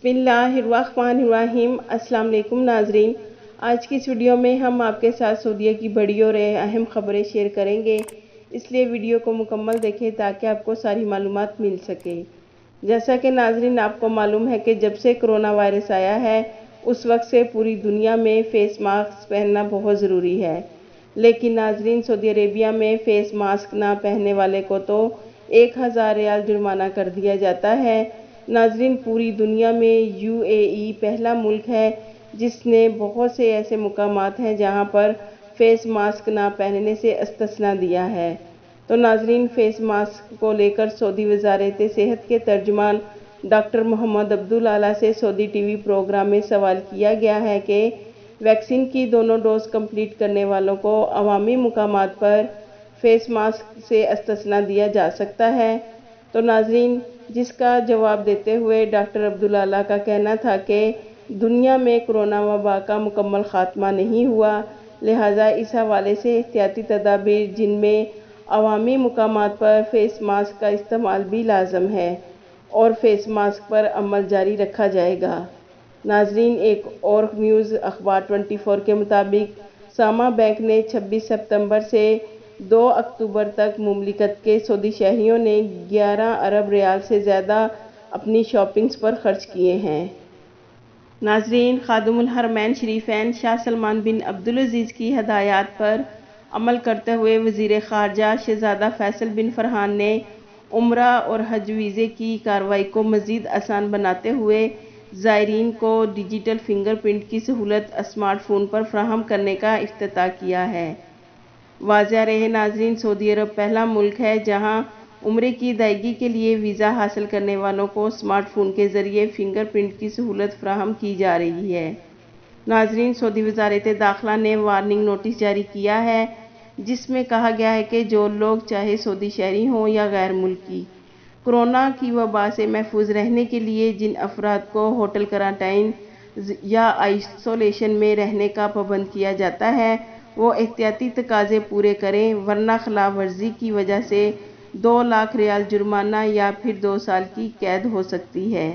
बिस्मिल्लाहिर्रहमानिर्रहीम। अस्सलाम वालेकुम नाजरीन, आज की इस वीडियो में हम आपके साथ सऊदीया की बड़ी और अहम खबरें शेयर करेंगे, इसलिए वीडियो को मुकम्मल देखें ताकि आपको सारी मालूमात मिल सके। जैसा कि नाजरीन आपको मालूम है कि जब से कोरोना वायरस आया है उस वक्त से पूरी दुनिया में फ़ेस मास्क पहनना बहुत ज़रूरी है, लेकिन नाजरीन सऊदी अरेबिया में फ़ेस मास्क ना पहनने वाले को तो 1000 रियाल जुर्माना कर दिया जाता है। नाजरीन पूरी दुनिया में यूएई पहला मुल्क है जिसने बहुत से ऐसे मुकामात हैं जहां पर फेस मास्क ना पहनने से इस्तिस्ना दिया है। तो नाजरीन फेस मास्क को लेकर सऊदी वज़ारत सेहत के तर्जुमान डॉक्टर मोहम्मद अब्दुल आला से सऊदी टीवी प्रोग्राम में सवाल किया गया है कि वैक्सीन की दोनों डोज कंप्लीट करने वालों को अवामी मुकामात पर फेस मास्क से इस्तिस्ना दिया जा सकता है। तो नाजरीन जिसका जवाब देते हुए डॉक्टर अब्दुल आला का कहना था कि दुनिया में कोरोना वबा का मुकम्मल ख़ात्मा नहीं हुआ, लिहाजा इस हवाले से एहतियाती तदाबीर जिनमें अवामी मुकामात पर फेस मास्क का इस्तेमाल भी लाजम है और फेस मास्क पर अमल जारी रखा जाएगा। नाजरीन एक और न्यूज़ अखबार 24 के मुताबिक सामा बैंक ने 26 सितंबर से 2 अक्टूबर तक मुमलिकत के सऊदी शहरियों ने 11 अरब रियाल से ज़्यादा अपनी शॉपिंग्स पर खर्च किए हैं। नाजरीन खादिमुल हरमैन शरीफैन शाह सलमान बिन अब्दुल अजीज़ की हदायत पर अमल करते हुए वज़ीर ख़ारजा शहज़ादा फैसल बिन फरहान ने उम्रा और हज वीज़े की कार्रवाई को मज़ीद आसान बनाते हुए ज़ायरीन को डिजिटल फिंगरप्रिंट की सहूलत स्मार्टफोन पर फराहम करने का इफ्तिताह किया है। वाज़ेह रहे नाजरीन सऊदी अरब पहला मुल्क है जहां उम्रे की अदायगी के लिए वीज़ा हासिल करने वालों को स्मार्टफोन के ज़रिए फिंगरप्रिंट की सहूलत फराहम की जा रही है। नाजरीन सऊदी वज़ारत दाखिला ने वार्निंग नोटिस जारी किया है जिसमें कहा गया है कि जो लोग चाहे सऊदी शहरी हों या गैर मुल्की, कोरोना की वबा से महफूज रहने के लिए जिन अफराद को होटल क्वारंटाइन या आइसोलेशन में रहने का पाबंद किया जाता है वो एहतियाती तकाज़े पूरे करें, वरना खिलाफ वर्जी की वजह से 2 लाख रियाल जुर्माना या फिर 2 साल की कैद हो सकती है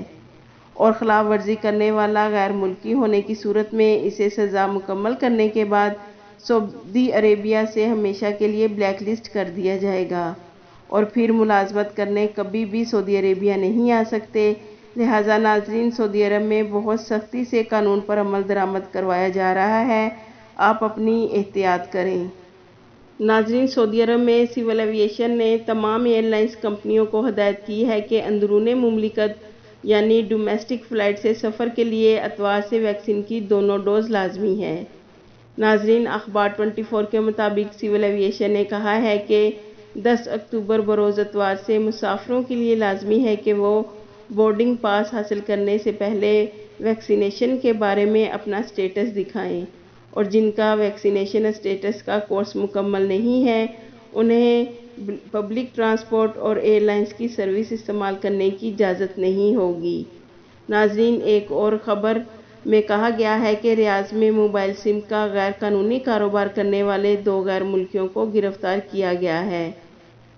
और ख़िलाफ़ वर्जी करने वाला गैर मुल्की होने की सूरत में इसे सज़ा मुकम्मल करने के बाद सऊदी अरेबिया से हमेशा के लिए ब्लैक लिस्ट कर दिया जाएगा और फिर मुलाजमत करने कभी भी सऊदी अरेबिया नहीं आ सकते। लिहाजा नाजरीन सऊदी अरब में बहुत सख्ती से कानून पर अमल दरामद करवाया जा रहा है, आप अपनी एहतियात करें। नाजरीन सऊदी अरब में सिविल एविएशन ने तमाम एयरलाइंस कंपनियों को हदायत की है कि अंदरून मुमलिकत यानी डोमेस्टिक फ़्लाइट से सफ़र के लिए एतवार से वैक्सीन की दोनों डोज लाजमी है। नाजरीन अखबार 24 के मुताबिक सिविल एविएशन ने कहा है कि 10 अक्टूबर बरोज़ एतवार से मुसाफिरों के लिए लाजमी है कि वो बोर्डिंग पास हासिल करने से पहले वैक्सीनेशन के बारे में अपना स्टेटस दिखाएं और जिनका वैक्सीनेशन स्टेटस का कोर्स मुकम्मल नहीं है उन्हें पब्लिक ट्रांसपोर्ट और एयरलाइंस की सर्विस इस्तेमाल करने की इजाज़त नहीं होगी। नाजरीन एक और ख़बर में कहा गया है कि रियाज में मोबाइल सिम का गैर कानूनी कारोबार करने वाले 2 गैर मुल्कियों को गिरफ्तार किया गया है।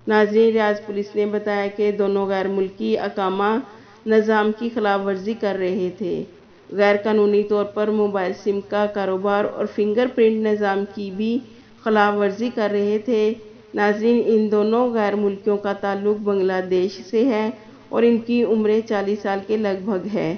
नाजरीन रियाज पुलिस ने बताया कि दोनों गैर मुल्की अकामा निज़ाम की खिलाफ वर्जी कर रहे थे, गैर कानूनी तौर पर मोबाइल सिम का कारोबार और फिंगरप्रिंट निज़ाम की भी खिलाफ वर्जी कर रहे थे। नाजरीन इन दोनों गैर मुल्कियों का ताल्लुक़ बांग्लादेश से है और इनकी उम्र 40 साल के लगभग है।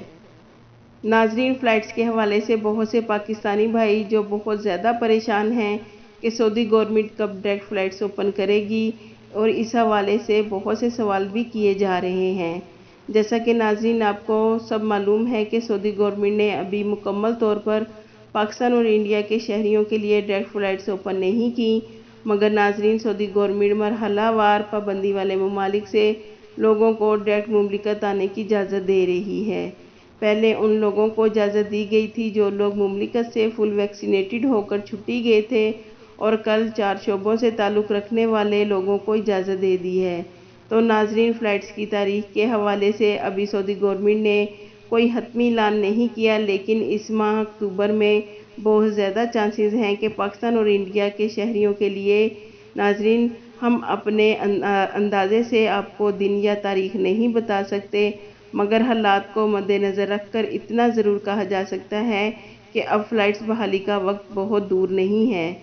नाजरीन फ़्लाइट्स के हवाले से बहुत से पाकिस्तानी भाई जो बहुत ज़्यादा परेशान हैं कि सऊदी गवर्नमेंट कब डायरेक्ट फ़्लाइट्स ओपन करेगी और इस हवाले से बहुत से सवाल भी किए जा रहे हैं। जैसा कि नाजरीन आपको सब मालूम है कि सऊदी गवर्नमेंट ने अभी मुकम्मल तौर पर पाकिस्तान और इंडिया के शहरियों के लिए डायरेक्ट फ़्लाइट्स ओपन नहीं की, मगर नाजरीन सऊदी गवर्नमेंट मरहलावार पाबंदी वाले ममालिक से लोगों को डायरेक्ट मुमलिकत आने की इजाज़त दे रही है। पहले उन लोगों को इजाज़त दी गई थी जो लोग मुमलिकत से फुल वैक्सीनेटेड होकर छुट्टी गए थे और कल 4 शोबों से ताल्लुक़ रखने वाले लोगों को इजाज़त दे दी है। तो नाजरीन फ़्लाइट्स की तारीख़ के हवाले से अभी सऊदी गवर्नमेंट ने कोई हतमी ऐलान नहीं किया, लेकिन इस माह अक्टूबर में बहुत ज़्यादा चांसेस हैं कि पाकिस्तान और इंडिया के शहरियों के लिए नाजरीन हम अपने अंदाज़े से आपको दिन या तारीख़ नहीं बता सकते, مگر حالات کو مد نظر رکھ کر اتنا ضرور کہا جا سکتا ہے کہ اب فلائٹس بحالی کا وقت بہت دور نہیں ہے،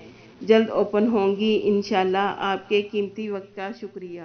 جلد اوپن ہوں گی انشاءاللہ۔ آپ کے قیمتی وقت کا شکریہ۔